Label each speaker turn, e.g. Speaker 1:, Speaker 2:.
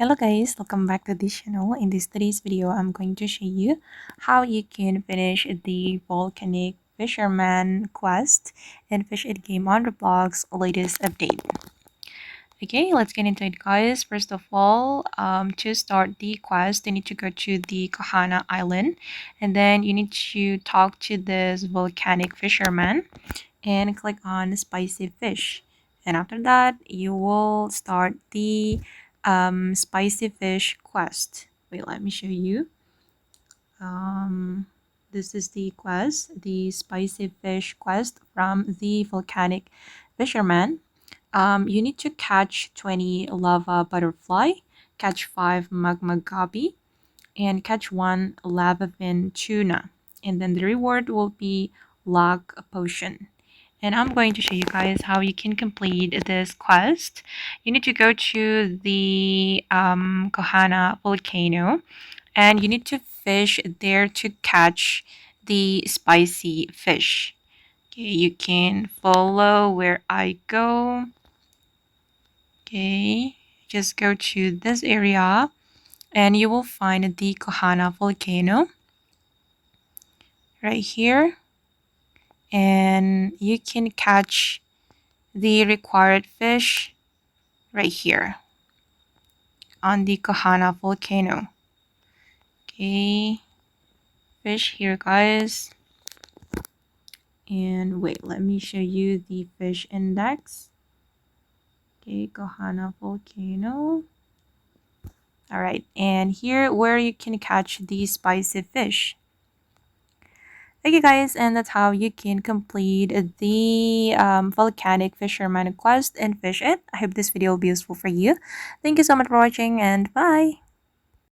Speaker 1: Hello guys, welcome back to this channel. In today's video, I'm going to show you how you can finish the Volcanic Fisherman Quest and Fish It game on Roblox latest update. Okay, let's get into it guys. First of all, to start the quest, you need to go to the Kahana Island and then you need to talk to this volcanic fisherman and click on spicy fish, and after that you will start the spicy fish quest. Wait, let me show you. This is the quest, the spicy fish quest from the volcanic fisherman. You need to catch 20 lava butterfly, catch 5 magma gobby, and catch 1 lavin tuna, and then the reward will be luck potion. And I'm going to show you guys how you can complete this quest. You need to go to the Kahana Volcano and you need to fish there to catch the spicy fish. Okay, you can follow where I go. Okay, just go to this area and you will find the Kahana Volcano right here, and you can catch the required fish right here on the Kahana Volcano. Okay, fish here guys. And wait, let me show you the fish index. Okay, Kahana Volcano. Alright, and here where you can catch the spicy fish. Okay guys, and that's how you can complete the volcanic fisherman quest and fish it. I hope this video will be useful for you. Thank you so much for watching and bye.